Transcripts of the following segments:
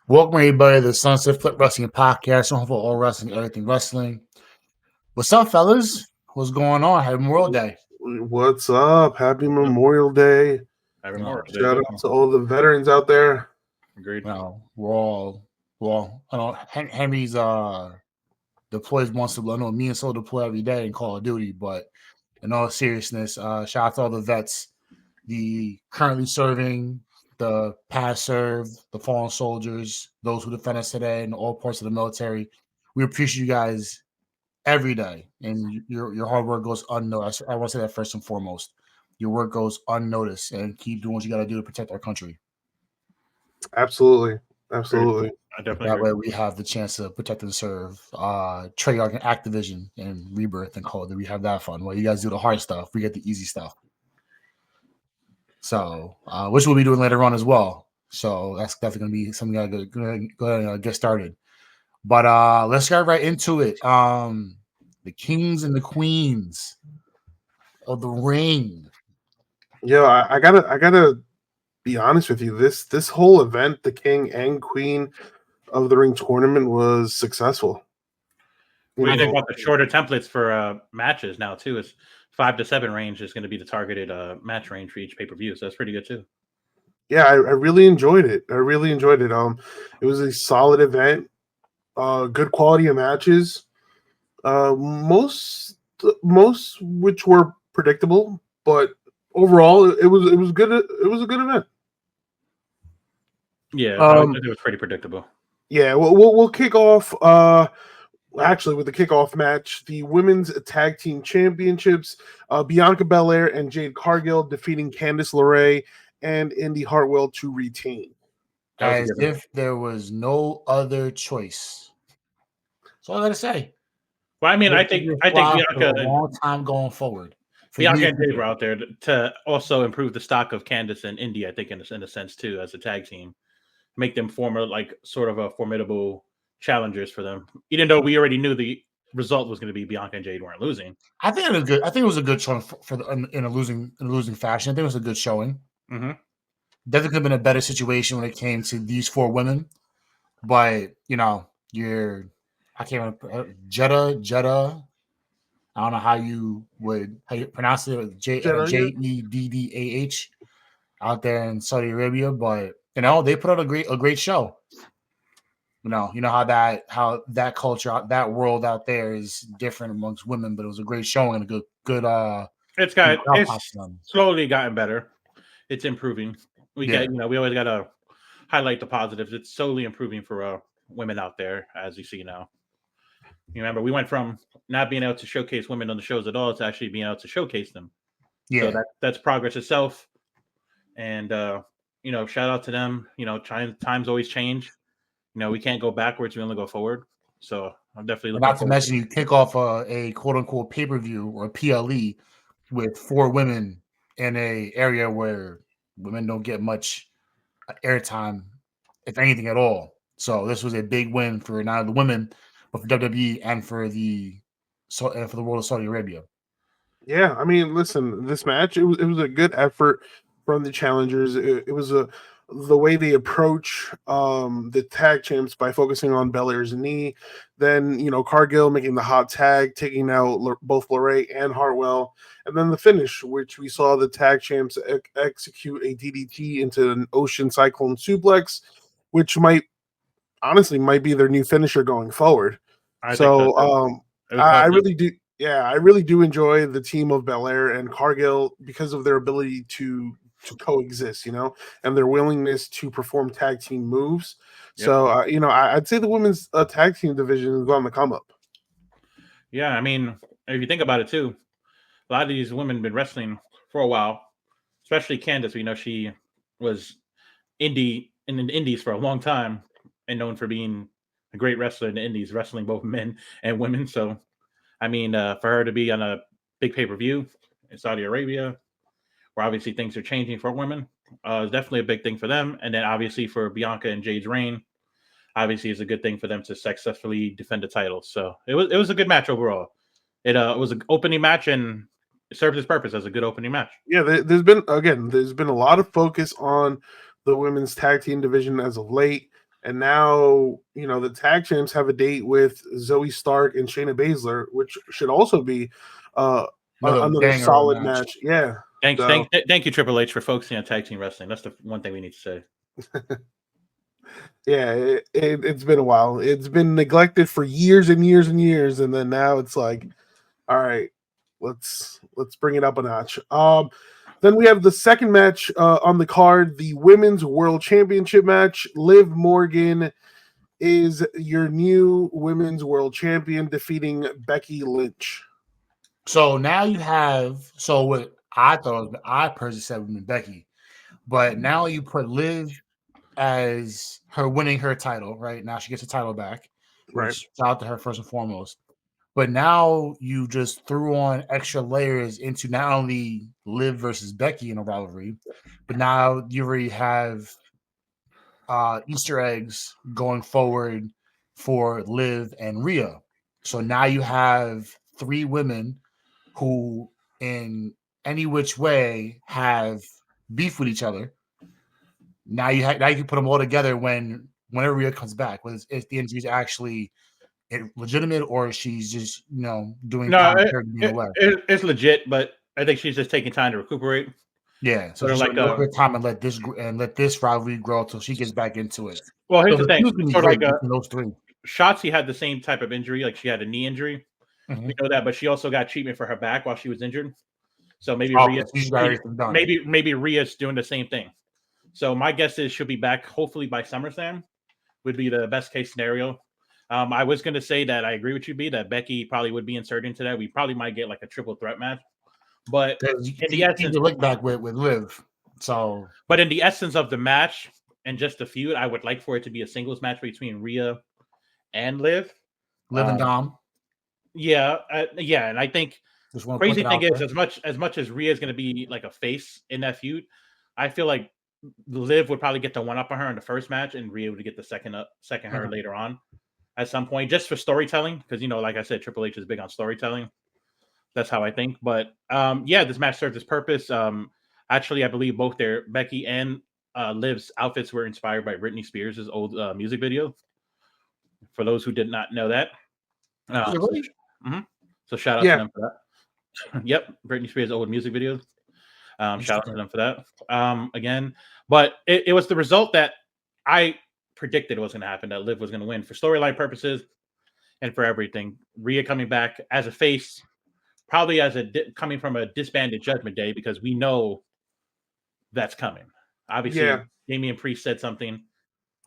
Welcome everybody to the Sunset Flip Wrestling Podcast, home for all wrestling, everything wrestling. What's up, fellas? What's going on? Happy Memorial Day. What's up? Happy Memorial Day. Happy Memorial Day. Shout out to all the veterans out there. Agreed. We're all I know Henry's deploys once a month. I know me and Soul deploy every day in Call of Duty, but in all seriousness, shout out to all the vets, the currently serving, the past served, the fallen soldiers, those who defend us today, and all parts of the military. We appreciate you guys every day, and your hard work goes unnoticed. I want to say that first and foremost. Your work goes unnoticed, and keep doing what you got to do to protect our country. Absolutely. I definitely That agree. way we have the chance to protect and serve. Treyarch and Activision and Rebirth and Call of Duty. We have that fun. Well, you guys do the hard stuff. We get the easy stuff. So, which we'll be doing later on as well. So that's definitely going to be something I'm going to go ahead and get started. But let's get right into it. The kings and the queens of the ring. Yeah, I gotta be honest with you. This whole event, the King and Queen of the Ring tournament, was successful. What do you think about the shorter templates for matches now too? Is 5 to 7 range is going to be the targeted match range for each pay-per-view, so that's pretty good too. Yeah, I really enjoyed it. It was a solid event. Good quality of matches. Most which were predictable, but overall it was good. It was a good event. Yeah, it was pretty predictable. Yeah, we'll kick off. Actually, with the kickoff match, the women's tag team championships, Bianca Belair and Jade Cargill defeating Candice LeRae and Indy Hartwell to retain. As if there was no other choice. That's all I gotta say. Well, I mean, I think Bianca a long time going forward. Bianca and Jade were out there to also improve the stock of Candice and Indy. I think in a sense too, as a tag team, make them sort of a formidable challengers for them. Even though we already knew the result was going to be Bianca and Jade weren't losing. I think it was good. I think it was a good showing in a losing fashion. I think it was a good showing. Mm-hmm. Definitely could have been a better situation when it came to these 4 women, but I can't remember Jeddah. I don't know how you pronounce it. Jeddah out there in Saudi Arabia, but they put out a great show. You know how that culture, that world out there is different amongst women, but it was a great showing and a good. It's slowly gotten better. It's improving. We always got to highlight the positives. It's slowly improving for women out there, as you see now. You remember, we went from not being able to showcase women on the shows at all to actually being able to showcase them. Yeah, so that's progress itself. And shout out to them. Times always change. We can't go backwards. We only go forward. So I'm definitely looking. Not to mention, you kick off a quote unquote pay-per-view or a PLE with 4 women in a area where women don't get much airtime, if anything at all. So this was a big win for not only the women, but for WWE and for the world of Saudi Arabia. Yeah, I mean, listen, this match it was a good effort from the challengers. It was the way they approach the tag champs by focusing on Belair's knee, then Cargill making the hot tag, taking out both LeRae and Hartwell, and then the finish, which we saw the tag champs execute a DDT into an Ocean Cyclone Suplex, which might be their new finisher going forward. I really do. Yeah, I really do enjoy the team of Belair and Cargill because of their ability to coexist, and their willingness to perform tag team moves. Yep. So, I'd say the women's tag team division is on the come up. Yeah, I mean, if you think about it too, a lot of these women have been wrestling for a while, especially Candice. We know she was in the Indies for a long time and known for being a great wrestler in the Indies, wrestling both men and women. So, I mean, for her to be on a big pay-per-view in Saudi Arabia, where obviously things are changing for women, is definitely a big thing for them. And then obviously for Bianca and Jade's reign, obviously is a good thing for them to successfully defend the title. So it was a good match overall. It was an opening match and it served its purpose as a good opening match. Yeah, there's been a lot of focus on the women's tag team division as of late. And now, the tag champs have a date with Zoe Stark and Shayna Baszler, which should also be another banger of a solid match. match. Yeah. Thank So, you, Triple H, for focusing on tag team wrestling. That's the one thing we need to say. yeah, it's been a while. It's been neglected for years and years and years, and then now it's like, all right, let's bring it up a notch. Then we have the second match on the card, the Women's World Championship match. Liv Morgan is your new Women's World Champion, defeating Becky Lynch. So now you have what I thought I personally said would be Becky, but now you put Liv as her winning her title. Right now she gets the title back, Right. which shout out to her first and foremost. But now you just threw on extra layers into not only Liv versus Becky in a rivalry, but now you already have Easter eggs going forward for Liv and Rhea. So now you have 3 women who, in any which way, have beef with each other. Now you can put them all together whenever Rhea comes back. Whether if the injury is actually legitimate or she's just doing it's legit, but I think she's just taking time to recuperate. Yeah, so just like a time and let this rivalry grow until she gets back into it. Well, here's the thing: sort of like those 3. Shotzi had the same type of injury, like she had a knee injury. Mm-hmm. We know that, but she also got treatment for her back while she was injured. So maybe maybe Rhea's doing the same thing. So my guess is she'll be back hopefully by SummerSlam. Would be the best case scenario. I was going to say that I agree with you, B, that Becky probably would be inserted into that. We probably might get like a triple threat match. But in the essence, look back with Liv. So, but in the essence of the match and just the feud, I would like for it to be a singles match between Rhea and Liv. Liv and Dom. Yeah, and I think crazy thing is, as much as Rhea is going to be like a face in that feud, I feel like Liv would probably get the one up on her in the first match, and Rhea would get the second her later on at some point, just for storytelling. Because like I said, Triple H is big on storytelling. That's how I think. But this match served its purpose. Actually, I believe both Becky and Liv's outfits were inspired by Britney Spears' old music video. For those who did not know that. So shout out to them for that. Yep, Britney Spears' old music videos. Shout out to them for that. Again, but it was the result that I predicted was going to happen, that Liv was going to win for storyline purposes and for everything. Rhea coming back as a face, probably coming from a disbanded Judgment Day, because we know that's coming. Obviously, Damian Priest said something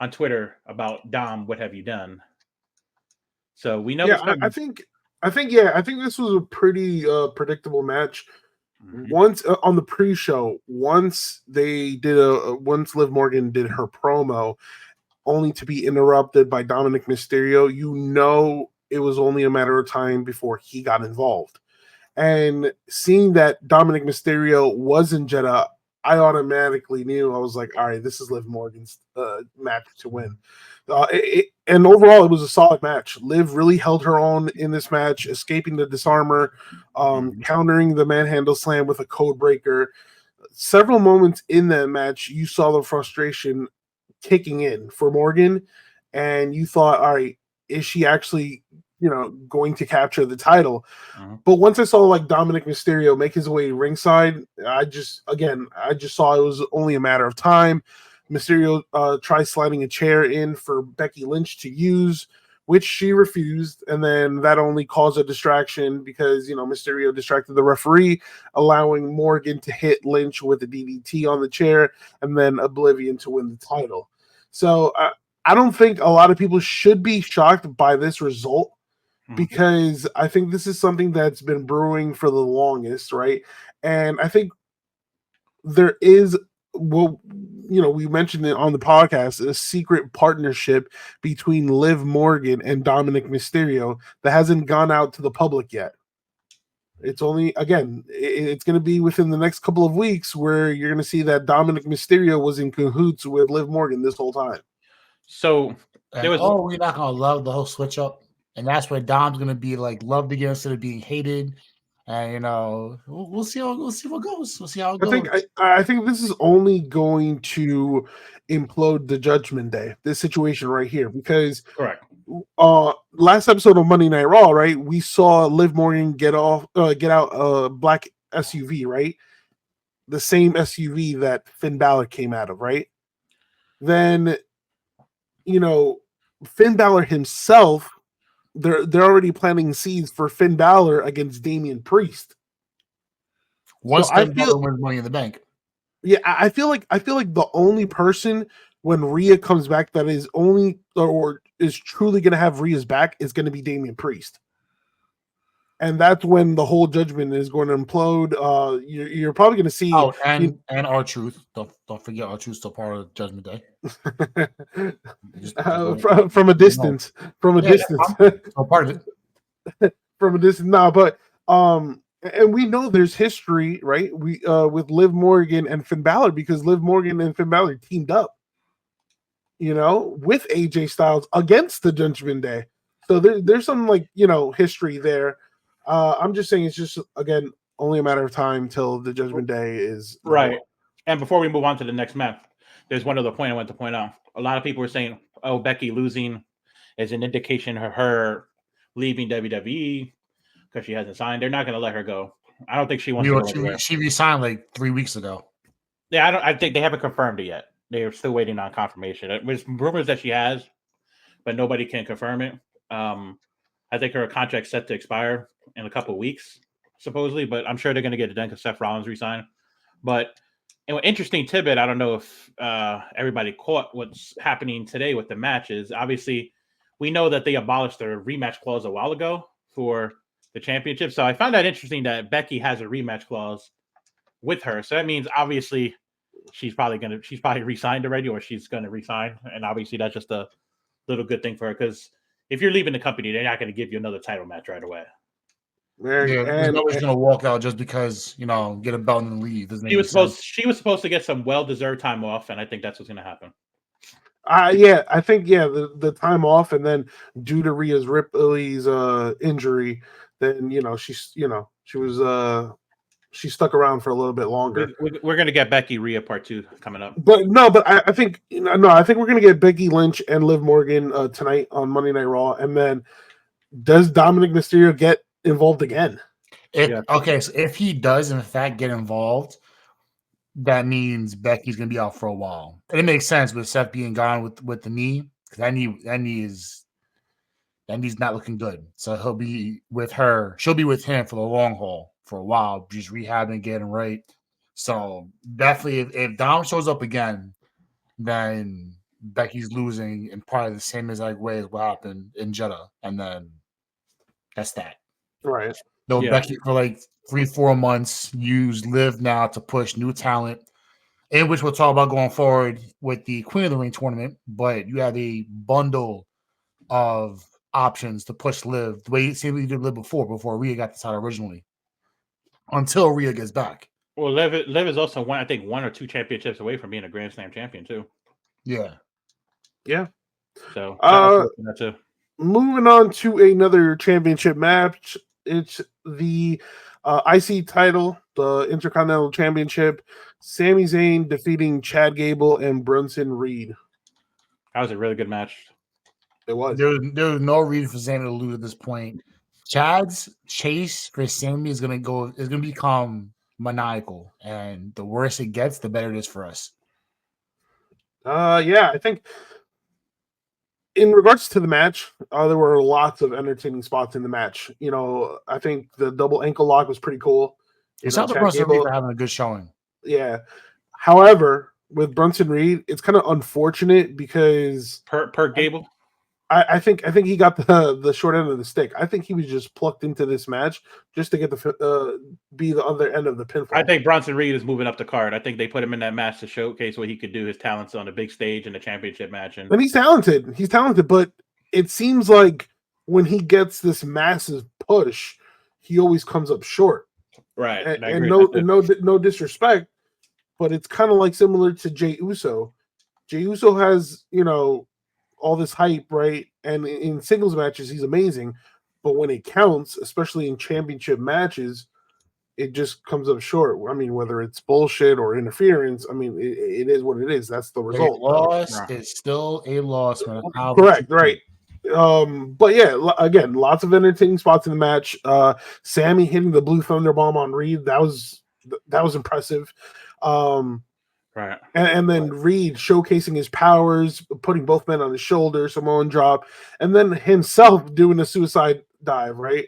on Twitter about Dom, what have you done? So we know. Yeah, I think this was a pretty predictable match. Mm-hmm. Once on the pre-show, once Liv Morgan did her promo, only to be interrupted by Dominic Mysterio, it was only a matter of time before he got involved. And seeing that Dominic Mysterio was in Jeddah, I automatically knew. I was like, all right, this is Liv Morgan's match to win. And overall, it was a solid match. Liv really held her own in this match, escaping the disarmor, countering the manhandle slam with a code breaker. Several moments in that match, you saw the frustration kicking in for Morgan, and you thought, all right, is she actually going to capture the title? But once I saw like Dominic Mysterio make his way ringside, I just saw it was only a matter of time. Mysterio tried sliding a chair in for Becky Lynch to use, which she refused, and then that only caused a distraction because Mysterio distracted the referee, allowing Morgan to hit Lynch with a DDT on the chair, and then Oblivion to win the title. So I don't think a lot of people should be shocked by this result, because I think this is something that's been brewing for the longest, right? And I think there is, we mentioned it on the podcast, a secret partnership between Liv Morgan and Dominic Mysterio that hasn't gone out to the public yet. It's only, again, it's going to be within the next couple of weeks where you're going to see that Dominic Mysterio was in cahoots with Liv Morgan this whole time. So we're not going to love the whole switch up. And that's where Dom's going to be like loved again instead of being hated. and we'll see what goes. We'll see how it goes. I think this is only going to implode the Judgment Day. This situation right here, because Correct. Last episode of Monday Night Raw, right? We saw Liv Morgan get out a black SUV, right? The same SUV that Finn Balor came out of, right? Then, Finn Balor himself, they're already planting seeds for Finn Balor against Damian Priest. Once Finn Balor wins Money in the Bank. Yeah, I feel like the only person when Rhea comes back that is only or is truly going to have Rhea's back is going to be Damian Priest. And that's when the whole Judgment is going to implode. You're probably going to see. Oh, and R-Truth. Don't forget R-Truth's still part of Judgment Day. From a distance. From a distance. Part of it. From a distance. No, but and we know there's history, right? We with Liv Morgan and Finn Balor, because Liv Morgan and Finn Balor teamed up, with AJ Styles against the Judgment Day. So there's some history there. I'm just saying it's just, again, only a matter of time till the Judgment Day is right. And before we move on to the next match, there's one other point I want to point out. A lot of people are saying, "Oh, Becky losing is an indication of her leaving WWE because she hasn't signed." They're not going to let her go. I don't think she wants to go anywhere. She resigned like 3 weeks ago. Yeah, I think they haven't confirmed it yet. They're still waiting on confirmation. There's rumors that she has, but nobody can confirm it. I think her contract's set to expire in a couple of weeks, supposedly, but I'm sure they're going to get it done because Seth Rollins resigned. But an interesting tidbit, I don't know if everybody caught what's happening today with the matches. Obviously, we know that they abolished their rematch clause a while ago for the championship. So I found that interesting that Becky has a rematch clause with her. So that means obviously she's probably re-signed already, or she's going to resign. And obviously that's just a little good thing for her, because if you're leaving the company, they're not going to give you another title match right away. Nobody's going to walk out just because, get a belt and leave. She was supposed to get some well-deserved time off, and I think that's what's going to happen. I think the time off, and then due to Rhea Ripley's injury, then she stuck around for a little bit longer. We're going to get Becky Rhea part 2 coming up. But I think I think we're going to get Becky Lynch and Liv Morgan tonight on Monday Night Raw, and then does Dominic Mysterio get involved again? Okay, so if he does in fact get involved, that means Becky's going to be out for a while. And it makes sense with Seth being gone with the knee, because that knee's not looking good. So he'll be with her. She'll be with him for the long haul for a while, just rehabbing, getting right. So definitely, if Dom shows up again, then Becky's losing in probably the same exact way as what happened in Jeddah, and then that's that. Right. They'll Becky for like 3-4 months. Use Liv now to push new talent, in which we'll talk about going forward with the Queen of the Ring tournament. But you have a bundle of options to push Liv the way you did Liv before Rhea got the title originally, until Rhea gets back. Well, Liv is also one or two championships away from being a Grand Slam champion too. Yeah. So moving on to another championship match. It's the IC title, the Intercontinental Championship. Sami Zayn defeating Chad Gable and Bronson Reed. That was a really good match. It was. There was no reason for Sami to lose at this point. Chad's chase for Sami is going to become maniacal, and the worse it gets, the better it is for us. I think in regards to the match, there were lots of entertaining spots in the match. I think the double ankle lock was pretty cool. It's not the Bronson Reed for having a good showing. Yeah. However, with Bronson Reed, it's kind of unfortunate because per Gable. I think he got the short end of the stick. I think he was just plucked into this match just to get be the other end of the pinfall. I think Bronson Reed is moving up the card. I think they put him in that match to showcase what he could do, his talents on the big stage in the championship match. And he's talented. He's talented, but it seems like when he gets this massive push, he always comes up short. Right. And no disrespect, but it's kind of like similar to Jey Uso. Jey Uso has, all this hype, right? And in singles matches, he's amazing. But when it counts, especially in championship matches, it just comes up short. I mean, whether it's bullshit or interference, I mean, it is what it is. That's the A result. loss Right. is still a loss, man. Correct, right. But yeah, again, lots of entertaining spots in the match. Sammy hitting the blue thunder bomb on Reed, that was impressive. Right. And then Reed showcasing his powers, putting both men on his shoulder, Samoan drop, and then himself doing a suicide dive, right?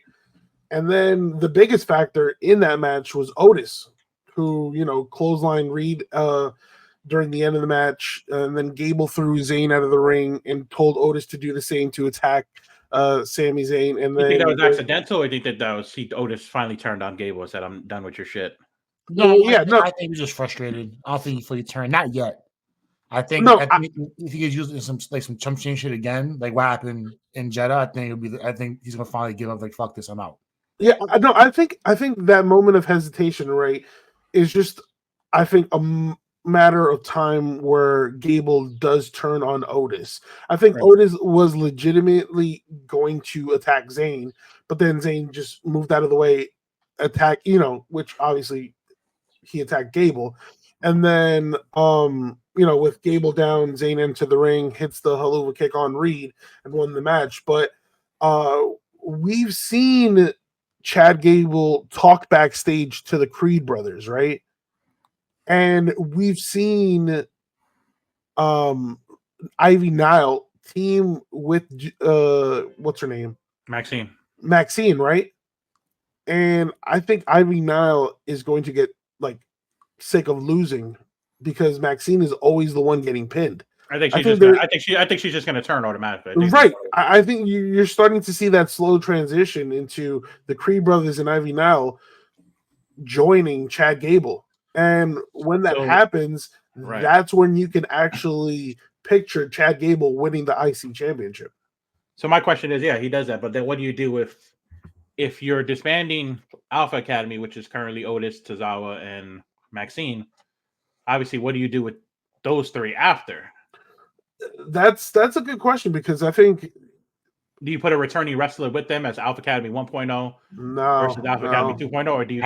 And then the biggest factor in that match was Otis, who, clothesline Reed during the end of the match, and then Gable threw Zayn out of the ring and told Otis to do the same to attack Sami Zayn. And You think that then was accidental, or you think that was Otis finally turned on Gable and said, "I'm done with your shit"? No, yeah, no, I think he's just frustrated. I don't think he fully turned. Not yet. I think if he gets using some chump change shit again, like what happened in Jeddah, I think I think he's gonna finally give up. Like, fuck this, I'm out. Yeah, no, I think that moment of hesitation, right, is just, I think, a matter of time where Gable does turn on Otis. I think Right. Otis was legitimately going to attack Zayn, but then Zayn just moved out of the way, which obviously he attacked Gable. And then with Gable down, Zayn into the ring, hits the haluva kick on Reed and won the match. But we've seen Chad Gable talk backstage to the Creed brothers, right? And we've seen Ivy Nile team with what's her name? Maxine, right? And I think Ivy Nile is going to get sick of losing because Maxine is always the one getting pinned. I think she's just gonna turn automatically. Right. I think you're starting to see that slow transition into the Creed brothers and Ivy Nile joining Chad Gable. And when that happens, that's when you can actually picture Chad Gable winning the IC championship. So my question is, he does that, but then what do you do if you're disbanding Alpha Academy, which is currently Otis, Tozawa, and Maxine? Obviously, what do you do with those three after? That's a good question, because I think, do you put a returning wrestler with them as Alpha Academy 1.0 versus Alpha Academy 2.0, or do you?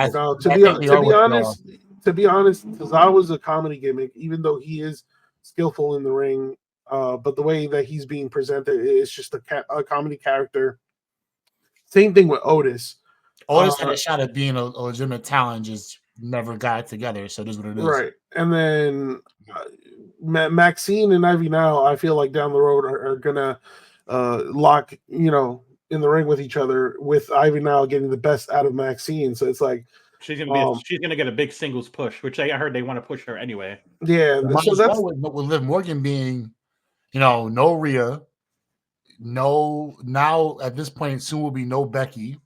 To be honest, Tozawa's a comedy gimmick, even though he is skillful in the ring. But the way that he's being presented is just a comedy character. Same thing with Otis. Otis had a shot at being a legitimate talent, just never got it together. So it is what it is. Right. And then Maxine and Ivy now, I feel like down the road are gonna lock, in the ring with each other, with Ivy now getting the best out of Maxine. So it's like she's gonna get a big singles push, which I heard they want to push her anyway. Yeah. So that's with Liv Morgan being, no Rhea, no, now at this point soon will be no Becky.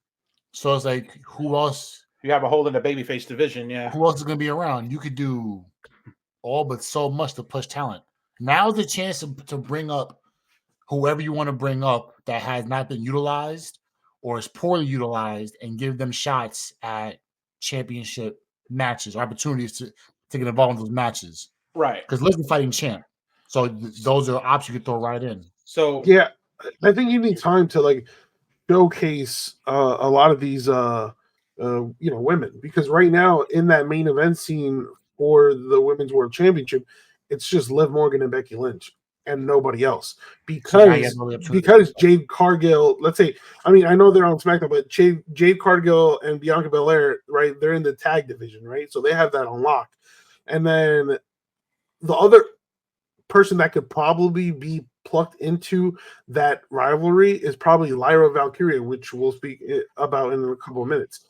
So it's like, who else? You have a hole in the babyface division, yeah. Who else is going to be around? You could do all but so much to push talent. Now's the chance to bring up whoever you want to bring up that has not been utilized or is poorly utilized, and give them shots at championship matches, opportunities to get involved in those matches. Right. Because Liv's fighting champ. So those are options you could throw right in. So yeah, I think you need time to showcase a lot of these women, because right now in that main event scene for the Women's World Championship, it's just Liv Morgan and Becky Lynch and nobody else, because Jade Cargill, let's say, I know they're on SmackDown, but Jade Cargill and Bianca Belair, right, they're in the tag division, right? So they have that on lock. And then the other person that could probably be plucked into that rivalry is probably Lyra Valkyria, which we'll speak about in a couple of minutes.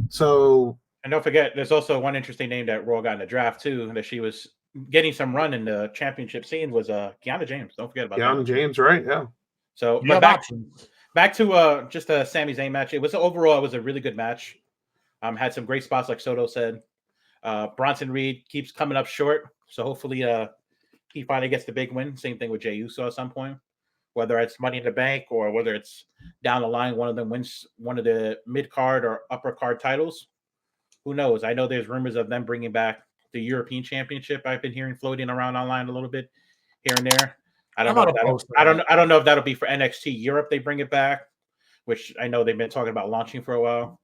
So, and don't forget, there's also one interesting name that Raw got in the draft too, that she was getting some run in the championship scene, was Kiana James. Don't forget about Kiana James, right? Yeah. So, but back to just a Sami Zayn match. It was a really good match. Had some great spots, like Soto said. Bronson Reed keeps coming up short, so hopefully he finally gets the big win. Same thing with Jey Uso at some point, whether it's Money in the Bank or whether it's down the line, one of them wins one of the mid card or upper card titles. Who knows? I know there's rumors of them bringing back the European Championship. I've been hearing floating around online a little bit here and there. I don't know if that'll be for NXT Europe. They bring it back, which I know they've been talking about launching for a while,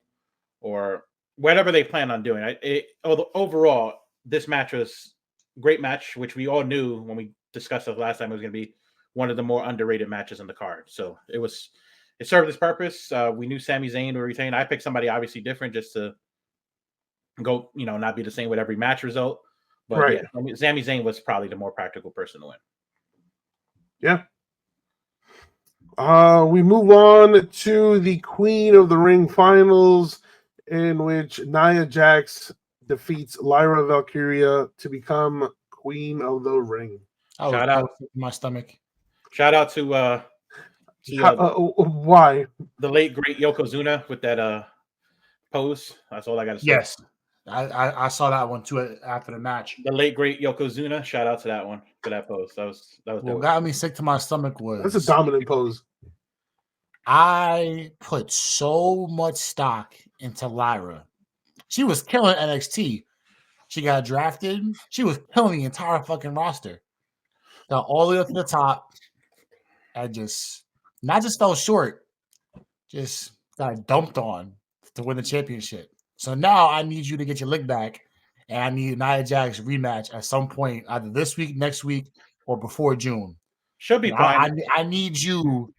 or whatever they plan on doing. Overall, this match was a great match, which we all knew when we discussed it last time. It was going to be one of the more underrated matches in the card. So it served its purpose. We knew Sami Zayn would retain. I picked somebody obviously different just to go, not be the same with every match result. But Right. yeah, Sami Zayn was probably the more practical person to win. Yeah. We move on to the Queen of the Ring finals, in which Nia Jax defeats Lyra Valkyria to become Queen of the Ring. Shout out my stomach. Shout out to why? The late great Yokozuna with that pose. That's all I got to say. Yes, I saw that one too after the match. The late great Yokozuna. Shout out to that one, for that pose. That was what got me sick to my stomach was that's a dominant pose. I put so much stock into Lyra. She was killing NXT. She got drafted. She was killing the entire fucking roster. Got all the way up to the top. I just fell short. Just got dumped on to win the championship. So now I need you to get your lick back, and I need Nia Jax rematch at some point, either this week, next week, or before June. She'll be fine. I need you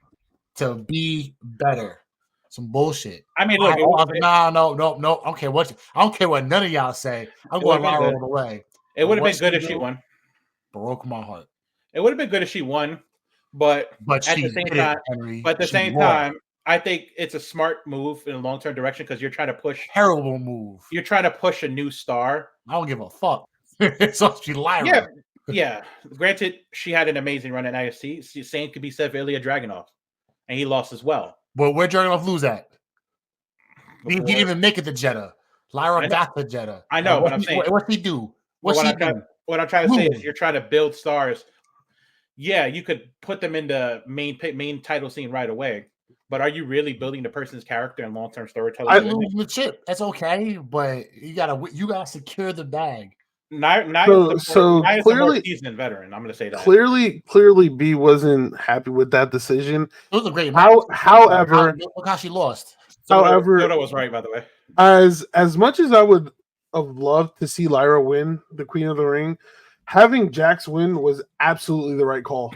to be better. Some bullshit. I mean, look, no. I don't care what none of y'all say. I'm going Lyra all the way. It would have been good if she won. Broke my heart. It would have been good if she won, but at the same time, I think it's a smart move in a long-term direction because you're trying to push. Terrible move. You're trying to push a new star. I don't give a fuck. It's supposed to be Lyra. Yeah. Granted, she had an amazing run at IFC. Same could be said for Ilya Dragunov, and he lost as well. But where Dragunov lose at? He didn't even make it to Jeddah. Lyra got the Jeddah. I know, but I'm saying, what's he do? What I'm trying to say is, you're trying to build stars. Yeah, you could put them in the main title scene right away. But are you really building the person's character and long-term storytelling? I lose the chip. That's okay, but you gotta secure the bag. So clearly, seasoned veteran. I'm going to say that. Clearly, B wasn't happy with that decision. It was a great match. However, look how she lost. However, Soto was right, by the way. As much as I would have loved to see Lyra win the Queen of the Ring, having Jax win was absolutely the right call.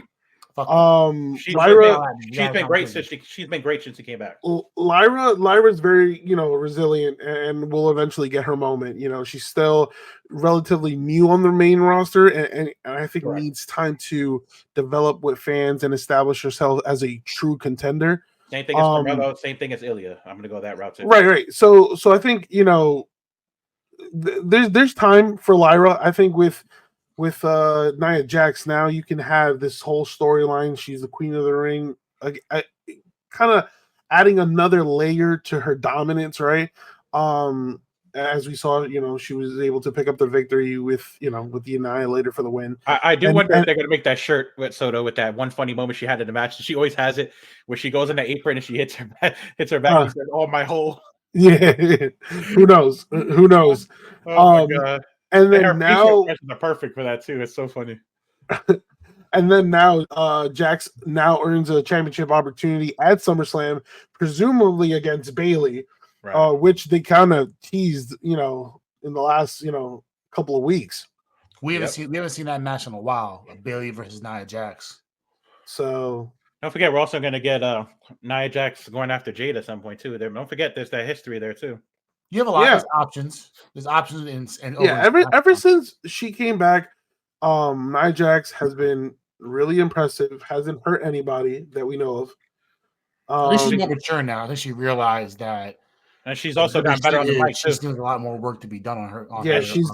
She's been great since she came back. Lyra's very, resilient and will eventually get her moment. She's still relatively new on the main roster and I think needs time to develop with fans and establish herself as a true contender. Same thing as Carmelo, same thing as Ilya. I'm going to go that route too. Right. So I think, there's time for Lyra. I think with Nia Jax now, you can have this whole storyline. She's the Queen of the Ring, kind of adding another layer to her dominance, right? As we saw, she was able to pick up the victory with the Annihilator for the win. I do wonder if they're going to make that shirt with Soto with that one funny moment she had in the match. She always has it where she goes in the apron and she hits her back and says, "Oh, my hole." Yeah, who knows? Oh my God. And then now are perfect for that too. It's so funny. And then now Jax now earns a championship opportunity at SummerSlam, presumably against Bayley, which they kind of teased, in the last, couple of weeks. We haven't seen that match in a while, Bayley versus Nia Jax. So don't forget, we're also going to get Nia Jax going after Jade at some point too. Don't forget, there's that history there too. You have a lot of options. There's options in ever since she came back, Nia Jax has been really impressive. Hasn't hurt anybody that we know of. I think she's more mature now. I think she realized that, and she's also gotten better on the mic. She's doing a lot more work to be done on her. She's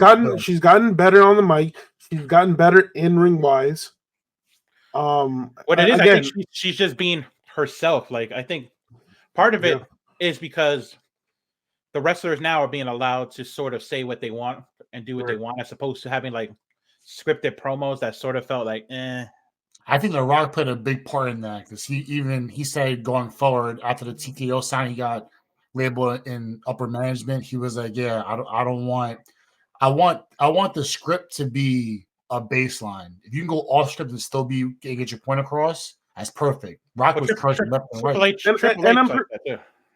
gotten better on the mic. She's gotten better in ring wise. What it is, again, I think she's just being herself. Like, I think part of it is because the wrestlers now are being allowed to sort of say what they want and do what they want, as opposed to having like scripted promos that sort of felt like, I think The Rock played a big part in that because he said going forward after the TKO sign, he got labeled in upper management. He was like, "Yeah, I want the script to be a baseline. If you can go off script and still get your point across, that's perfect." Rock was cursing left and right.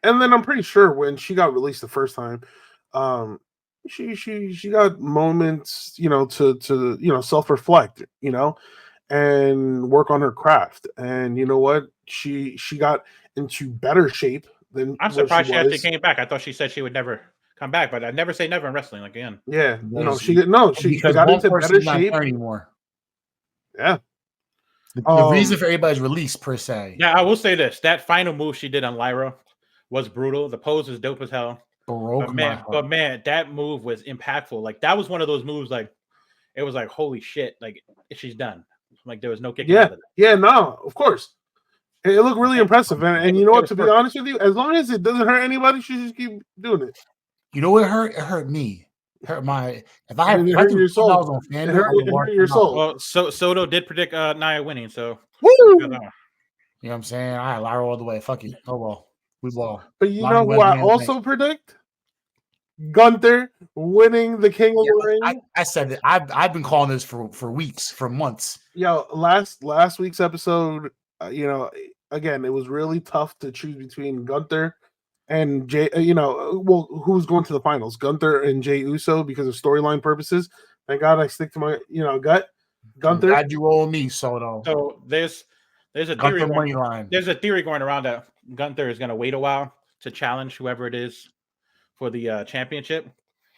And then I'm pretty sure when she got released the first time, She got moments, to self-reflect, and work on her craft. And you know what? She got into better shape than I'm where she surprised she actually was. came back. I thought she said she would never come back, but I never say never in wrestling. Like again, Yeah, Because, she because got one into better person's not shape. there anymore. Yeah. The reason for everybody's release, per se. yeah, I will say this: that final move she did on Lyra was brutal. The pose was dope as hell. Broke my heart. But man, that move was impactful. Like that was one of those moves. Like it was like holy shit. Like she's done. Like there was no kicking out of it. Yeah, no, of course. It looked really impressive. And you know what? To be honest with you, as long as it doesn't hurt anybody, she just keep doing it. You know what hurt? It hurt me. It hurt my. If I had, It if I hurt threw your soul. $10 on FanDuel, I would It watch hurt your them out. soul. Well, Soto did predict Nia winning, so Woo! You know what I'm saying? I had Lyra all the way. Fuck it. Oh well. We will. But you know who I also predict? Gunther winning the King of the Ring. I said it. I've been calling this for weeks, for months. Yo, last week's episode, again, it was really tough to choose between Gunther and Jay. Who's going to the finals? Gunther and Jay Uso because of storyline purposes. Thank God I stick to my gut. Gunther. I'm glad you roll me, Soto. So there's a theory. There's a theory going around that Gunther is going to wait a while to challenge whoever it is for the championship.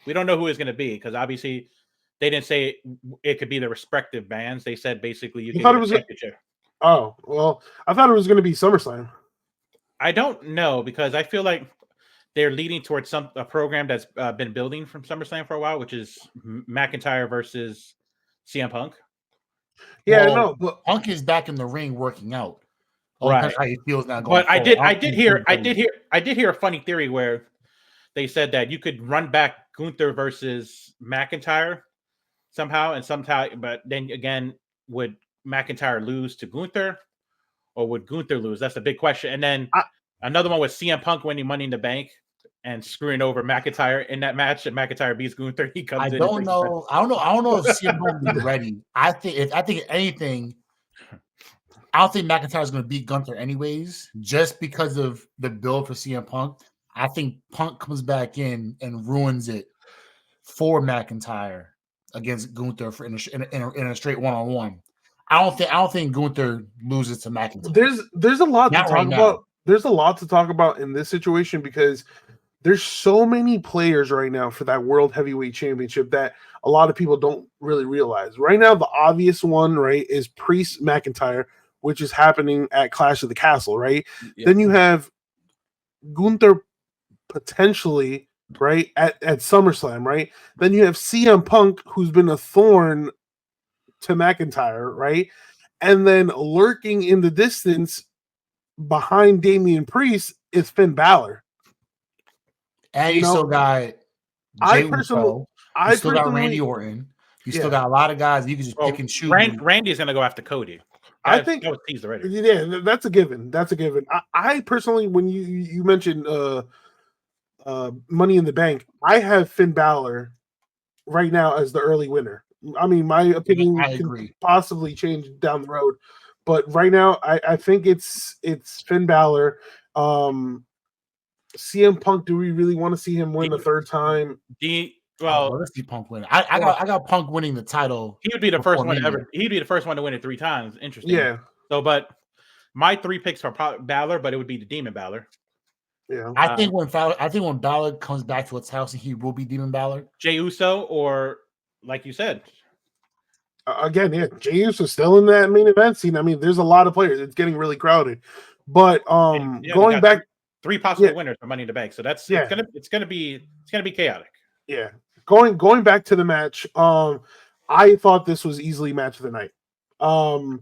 We don't know who it's going to be because obviously they didn't say it could be the respective bands. They said basically you can get a championship. Oh, well, I thought it was going to be SummerSlam. I don't know because I feel like they're leading towards a program that's been building from SummerSlam for a while, which is McIntyre versus CM Punk. Yeah, no, but Punk is back in the ring working out. Right, how he feels now. But I did hear a funny theory where they said that you could run back Gunther versus McIntyre somehow, but then again, would McIntyre lose to Gunther, or would Gunther lose? That's the big question. And then another one was CM Punk winning Money in the Bank and screwing over McIntyre in that match, and McIntyre beats Gunther. He comes in. I don't know if CM Punk will be ready. I think if anything, I don't think McIntyre is going to beat Gunther anyways, just because of the build for CM Punk. I think Punk comes back in and ruins it for McIntyre against Gunther in a straight one-on-one. I don't think Gunther loses to McIntyre. There's a lot to talk about. There's a lot to talk about in this situation because there's so many players right now for that World Heavyweight Championship that a lot of people don't really realize. Right now, the obvious one, right, is Priest McIntyre, which is happening at Clash of the Castle, right? Yeah. Then you have Gunther potentially, right, at SummerSlam, right? Then you have CM Punk, who's been a thorn to McIntyre, right? And then lurking in the distance behind Damian Priest is Finn Balor. And you still got Jey Uso. You still got Randy Orton. You still got a lot of guys you can just pick and choose. Randy's going to go after Cody. I think that was teased already. Yeah, that's a given. I personally, when you mentioned Money in the Bank, I have Finn Balor right now as the early winner. I mean, my opinion can possibly change down the road, but right now I think it's Finn Balor. CM Punk, do we really want to see him win the third time? Let's see Punk win. I got Punk winning the title. He would be the first one ever. He'd be the first one to win it 3 times. Interesting. Yeah. So, but my 3 picks are Balor, but it would be the Demon Balor. Yeah. I think when Balor comes back to its house, he will be Demon Balor. Jey Uso, or like you said. Again, yeah, Jey Uso still in that main event scene. I mean, there's a lot of players. It's getting really crowded. But going back, 3 possible winners for Money in the Bank. So that's it's gonna be chaotic. Yeah. Going back to the match, I thought this was easily match of the night. Oh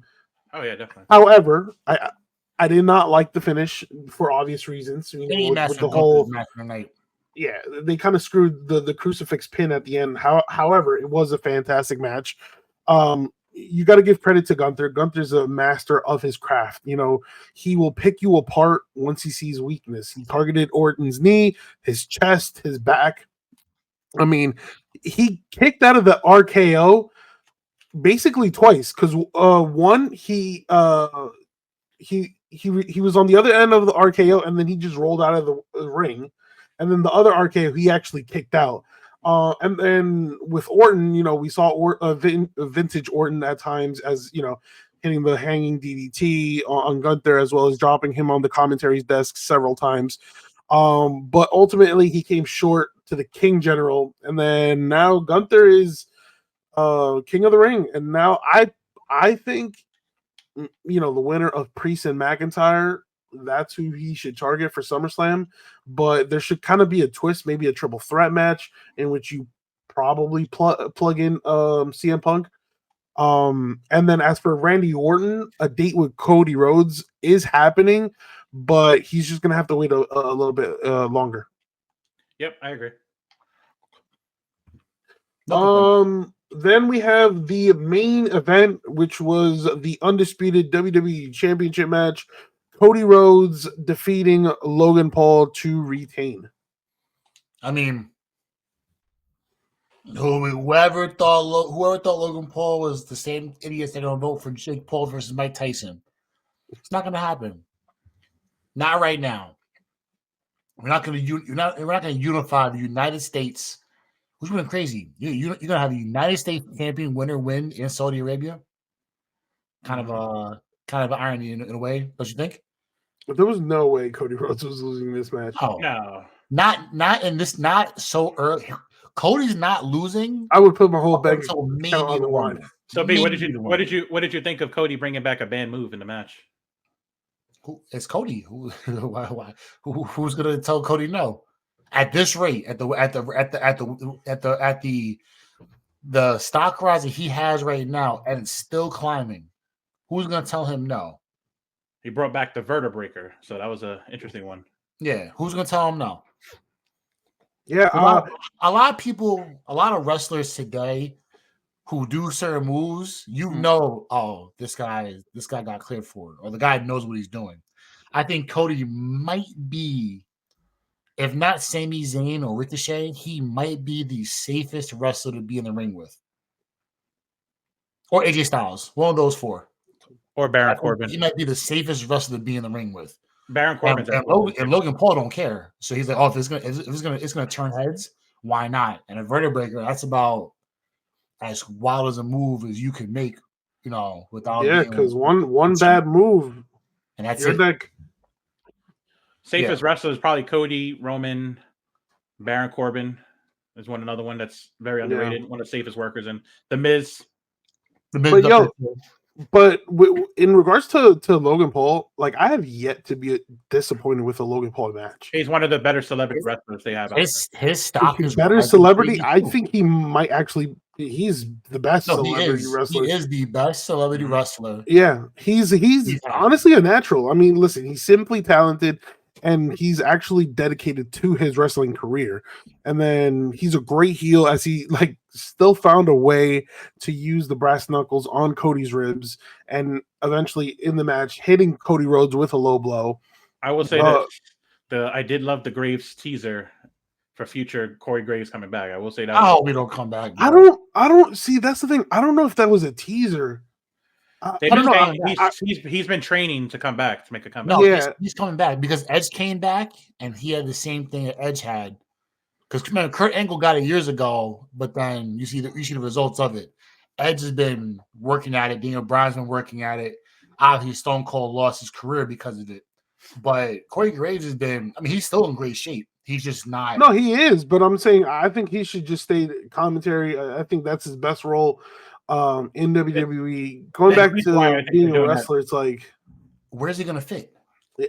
yeah, definitely. However, I did not like the finish for obvious reasons. With the whole match of the night. Yeah, they kind of screwed the crucifix pin at the end. However, it was a fantastic match. You got to give credit to Gunther. Gunther's a master of his craft. He will pick you apart once he sees weakness. He targeted Orton's knee, his chest, his back. I mean, he kicked out of the RKO basically twice because one he was on the other end of the RKO and then he just rolled out of the ring, and then the other RKO he actually kicked out. And then with Orton, we saw vintage Orton at times, as hitting the hanging DDT on Gunther, as well as dropping him on the commentary's desk several times. But ultimately he came short to the King General, and then now Gunther is King of the Ring, and now I think the winner of Priest and McIntyre, that's who he should target for SummerSlam. But there should kind of be a twist, maybe a triple threat match in which you probably plug in CM Punk. And then as for Randy Orton, a date with Cody Rhodes is happening, but he's just gonna have to wait a little bit longer. Yep, I agree. Then we have the main event, which was the undisputed WWE Championship match. Cody Rhodes defeating Logan Paul to retain. I mean, whoever thought Logan Paul was the same idiots that don't vote for Jake Paul versus Mike Tyson. It's not going to happen. Not right now. We're not going to unify the United States. Who's going crazy? You're going to have the United States champion win in Saudi Arabia. Kind of irony in a way, don't you think? But there was no way Cody Rhodes was losing this match. Oh, no, not in this, not so early. Cody's not losing. I would put my whole bank account on the line. So, B, what did you think of Cody bringing back a banned move in the match? It's Cody. Who's gonna tell Cody no? At this rate, at the stock rise that he has right now, and it's still climbing. Who's gonna tell him no? He brought back the Vertebreaker, so that was an interesting one. Yeah, who's gonna tell him no? Yeah, a lot of people, a lot of wrestlers today who do certain moves, oh, this guy got cleared for it, or the guy knows what he's doing. I think Cody might be, if not Sami Zayn or Ricochet, he might be the safest wrestler to be in the ring with. Or AJ Styles, one of those four. Or Baron Corbin. He might be the safest wrestler to be in the ring with. Baron Corbin. And Logan Paul don't care. So he's like, oh, if it's gonna turn heads, why not? And a Vertebreaker, that's about as wild as a move as you can make, without. Yeah, because one bad move, and that's it. Safest wrestler is probably Cody, Roman, Baron Corbin. There's another one that's very underrated. One of the safest workers, and The Miz. But in regards to Logan Paul, like, I have yet to be disappointed with a Logan Paul match. He's one of the better celebrity wrestlers they have. His stock is better celebrity. I think he might actually. He's the best celebrity wrestler. He is the best celebrity wrestler. Yeah, he's honestly a natural. I mean, listen, he's simply talented, and he's actually dedicated to his wrestling career. And then he's a great heel, as he still found a way to use the brass knuckles on Cody's ribs, and eventually in the match hitting Cody Rhodes with a low blow. I will say that I did love the Graves teaser for future Corey Graves coming back. I will say that. Oh, we don't come back. Bro. I don't see. That's the thing. I don't know if that was a teaser. He's been training to come back, to make a comeback. No, he's coming back because Edge came back and he had the same thing that Edge had. Because Kurt Angle got it years ago, but then you see the results of it. Edge has been working at it. Daniel Bryan's been working at it. Obviously, Stone Cold lost his career because of it. But Corey Graves has been. I mean, he's still in great shape. He's just not. No, he is. But I'm saying I think he should just stay commentary. I think that's his best role. In WWE, going back to being a wrestler, it's like, where's he gonna fit?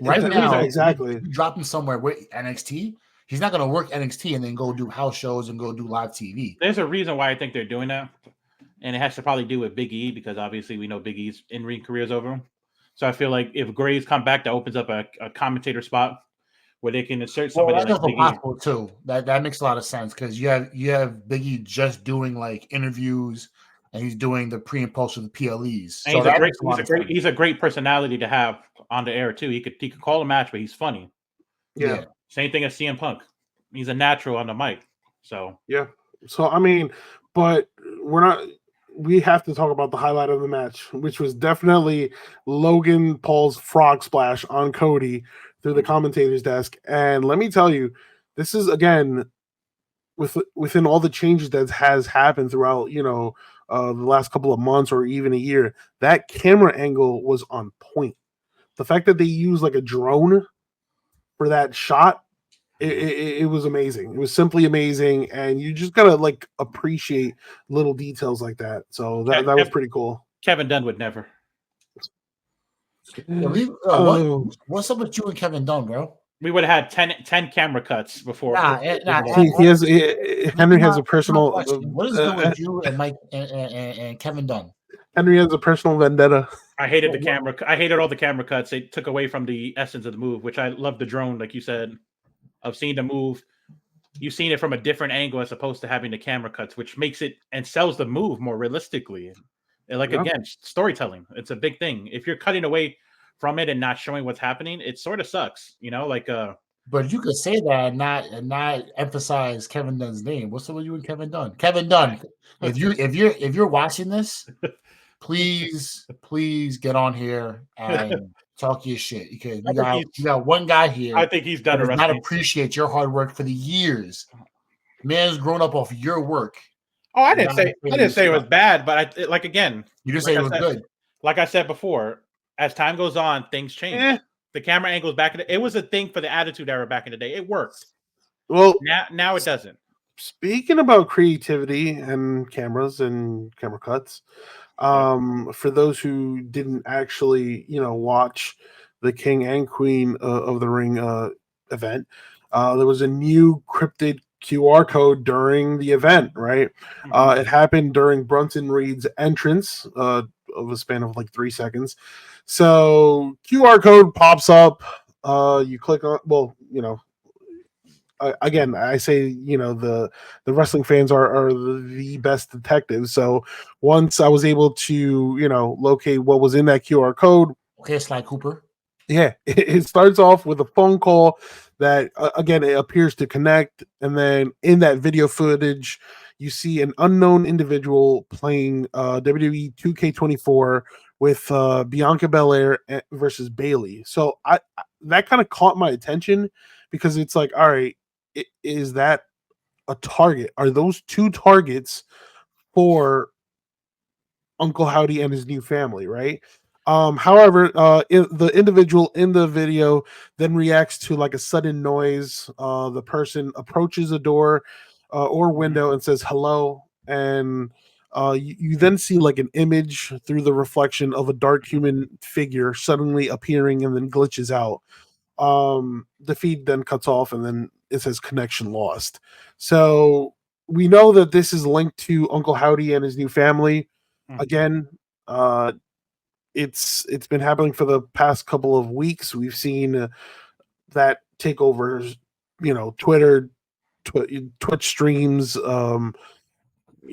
Right now, exactly. Drop him somewhere with NXT. He's not gonna work NXT and then go do house shows and go do live TV. There's a reason why I think they're doing that, and it has to probably do with Big E, because obviously we know Big E's in-ring career is over. So I feel like if Graves come back, that opens up a commentator spot where they can insert somebody. Well, that's also possible too. That makes a lot of sense, because you have Big E just doing interviews. And he's doing the pre and post of the PLEs. And so he's a great personality to have on the air too. He could call a match, but he's funny. Yeah. Same thing as CM Punk. He's a natural on the mic. So yeah. So I mean, but we have to talk about the highlight of the match, which was definitely Logan Paul's frog splash on Cody through the commentator's desk. And let me tell you, this is again within all the changes that has happened throughout, the last couple of months or even a year. That camera angle was on point. The fact that they used like a drone for that shot, it was amazing. It was simply amazing, and you just gotta like appreciate little details like that. So that was pretty cool. Kevin Dunn would never. What's up with you and Kevin Dunn, bro? We would have had 10 camera cuts before. Henry has a personal. What is good with you and Mike and Kevin Dunn? Henry has a personal vendetta. I hated the camera. I hated all the camera cuts. They took away from the essence of the move, which I love the drone, like you said, of seeing the move. You've seen it from a different angle as opposed to having the camera cuts, which makes it and sells the move more realistically. And again, storytelling. It's a big thing. If you're cutting away from it and not showing what's happening, it sort of sucks, But you could say that and not emphasize Kevin Dunn's name. What's up with you and Kevin Dunn? Kevin Dunn, if you're watching this, please get on here and talk your shit, because you got one guy here. I think he's done does not appreciate your hard work for the years. Man's grown up off your work. Oh, I didn't say it was bad, but you just say it was good. Like I said before, as time goes on, things change. The camera angles back in it was a thing for the Attitude Era back in the day. It worked. Well, now it doesn't. Speaking about creativity and cameras and camera cuts, for those who didn't actually, watch the King and Queen of the Ring event, there was a new cryptid QR code during the event, right? Mm-hmm. It happened during Bronson Reed's entrance of a span of like 3 seconds. So QR code pops up. You click on, again, I say, the wrestling fans are the best detectives. So once I was able to, locate what was in that QR code. Okay, Sly Cooper. Yeah, it starts off with a phone call that, again, it appears to connect. And then in that video footage, you see an unknown individual playing WWE 2K24 with Bianca Belair versus Bayley. So that kind of caught my attention, because it's like, all right, is that a target? Are those two targets for Uncle Howdy and his new family, right? However, the individual in the video then reacts to like a sudden noise. The person approaches a door or window and says hello, and you then see like an image through the reflection of a dark human figure suddenly appearing and then glitches out. The feed then cuts off, and then it says connection lost. So we know that this is linked to Uncle Howdy and his new family. Again, it's been happening for the past couple of weeks. We've seen that takeovers, Twitter, Twitch streams,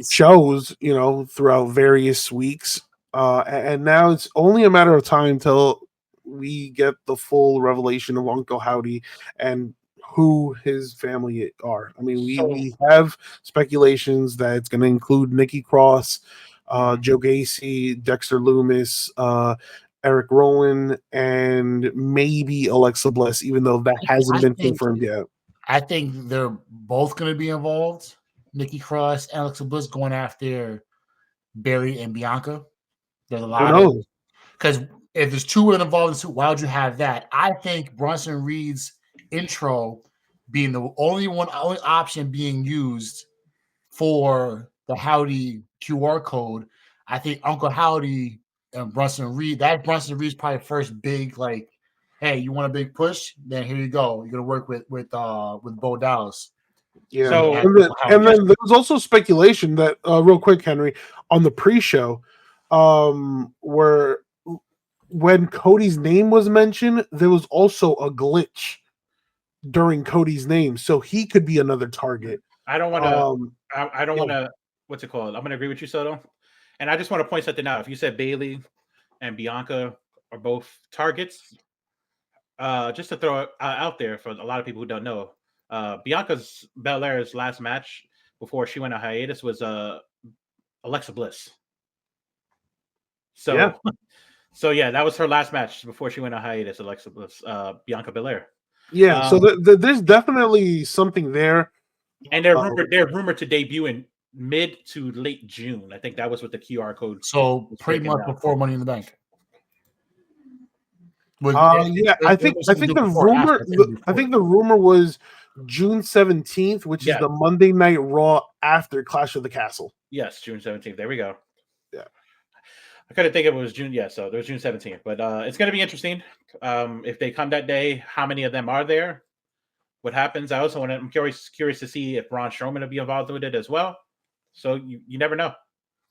shows, throughout various weeks. And now it's only a matter of time till we get the full revelation of Uncle Howdy and who his family are. I mean, we have speculations that it's going to include Nikki Cross, Joe Gacy, Dexter Loomis, Eric Rowan, and maybe Alexa Bliss, even though that hasn't been confirmed yet. I think they're both going to be involved. Nikki Cross and Alexa Bliss going after Bayley and Bianca. There's a lot of, because if there's two women involved, why would you have that? I think Bronson Reed's intro being the only option being used for the Howdy QR code. I think Uncle Howdy and Bronson Reed, that Bronson Reed's probably first big, like, hey, you want a big push? Then here you go. You're gonna work with Bo Dallas. Yeah. So, and then there was also speculation that, real quick, Henry, on the pre-show, where when Cody's name was mentioned, there was also a glitch during Cody's name, so he could be another target. I don't want to. I don't want to. What's it called? I'm going to agree with you, Soto. And I just want to point something out. If you said Bayley and Bianca are both targets, just to throw it out there for a lot of people who don't know, Bianca's Belair's last match before she went on hiatus was Alexa Bliss. So, yeah, that was her last match before she went on hiatus. Alexa Bliss, Bianca Belair. Yeah, so there's definitely something there. And they're rumored to debut in mid to late June. I think that was what the QR code. So was pretty breaking much down. before Money in the Bank. Yeah, I think the rumor was June 17th, which is the Monday Night Raw after Clash of the Castle. Yes, June 17th. There we go. Yeah. I couldn't think it was June. Yeah, so there's June 17th. But it's going to be interesting. If they come that day, how many of them are there? What happens? I'm curious to see if Braun Strowman will be involved with it as well. So you never know.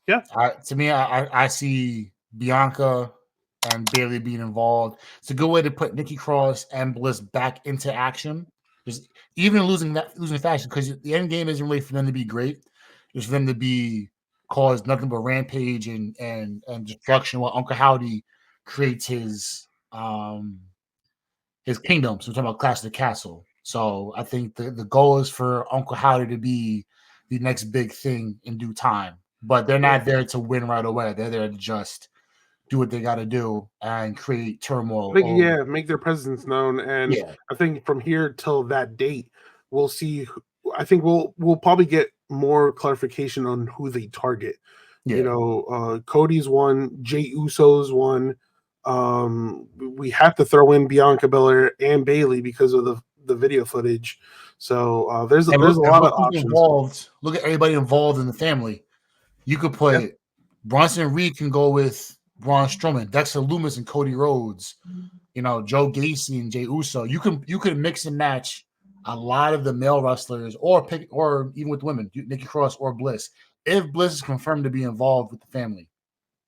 Yeah. To me, I see Bianca and Bayley being involved. It's a good way to put Nikki Cross and Bliss back into action. Just even losing faction, because the end game isn't really for them to be great. It's for them to be cause nothing but rampage and destruction while Uncle Howdy creates his kingdom. So we're talking about Clash of the Castle. So I think the goal is for Uncle Howdy to be the next big thing in due time. But they're not there to win right away. They're there to just do what they got to do and create turmoil. Make their presence known. And I think from here till that date, we'll see. I think we'll probably get more clarification on who they target. Yeah. You know, Cody's one, Jey Uso's one. We have to throw in Bianca Belair and Bayley because of the video footage. So there's a lot of options involved. Look at everybody involved in the family. You could put Bronson Reed can go with Braun Strowman, Dexter Lumis and Cody Rhodes, you know, Joe Gacy and Jey Uso. You can mix and match a lot of the male wrestlers, or even with women, Nikki Cross or Bliss, if Bliss is confirmed to be involved with the family.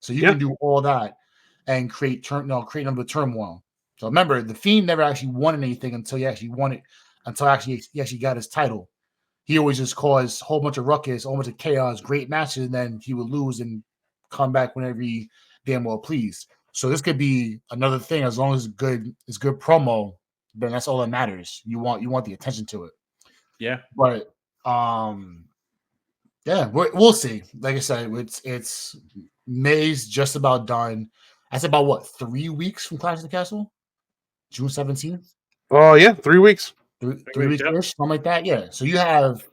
So you can do all that and create a number of turmoil. So remember, the Fiend never actually won anything until he actually won it, he actually got his title. He always just caused a whole bunch of ruckus, a whole bunch of chaos, great matches, and then he would lose and come back whenever he damn well pleased. So this could be another thing. As long as it's good promo, then that's all that matters. You want the attention to it. Yeah. But we'll see. Like I said, it's May's just about done. That's about what, 3 weeks from Clash of the Castle? June 17th? Oh yeah, 3 weeks. 3 weeks ish, something like that. Yeah. So you have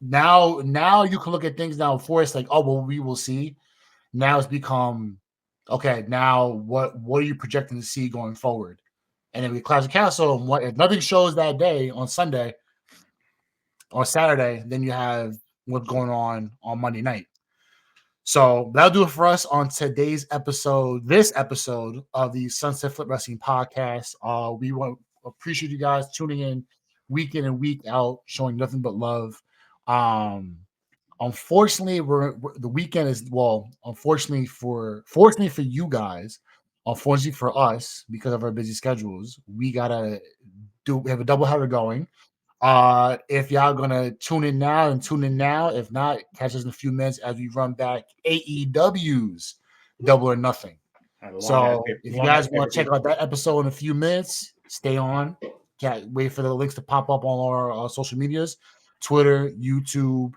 now you can look at things now before it's like, oh well, we will see. Now it's become okay, now what are you projecting to see going forward? And then we Clash of Castle, and what if nothing shows that day on Sunday or Saturday, then you have what's going on Monday night. So that'll do it for us on today's episode, this episode of the Sunset Flip Wrestling Podcast. We want to appreciate you guys tuning in week in and week out, showing nothing but love. Unfortunately, the weekend is unfortunately for you guys, unfortunately for us, because of our busy schedules, we have a doubleheader going. If y'all gonna tune in now, if not, catch us in a few minutes as we run back AEW's Double or Nothing. So if you guys want to check out that episode in a few minutes, stay on. Can't wait for the links to pop up on our social medias, Twitter, YouTube,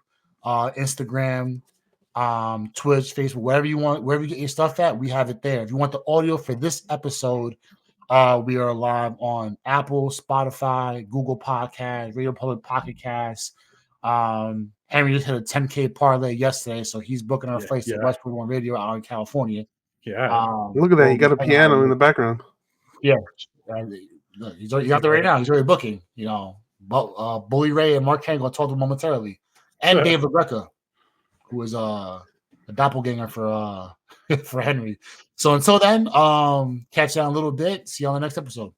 Instagram, Twitch, Facebook, wherever you want, wherever you get your stuff at, we have it there. If you want the audio for this episode, we are live on Apple, Spotify, Google Podcast, Radio Public Pocket Cast. Henry just hit a 10K parlay yesterday, so he's booking our place to Westwood One Radio out in California. Yeah, look at that! You got a piano in the background. Yeah, he's out there right now. He's already booking. You know, Bully Ray and Mark Henry gonna talk to him momentarily, and Dave LaGreca, who is a doppelganger for Henry. So until then, catch you on a little bit. See you on the next episode.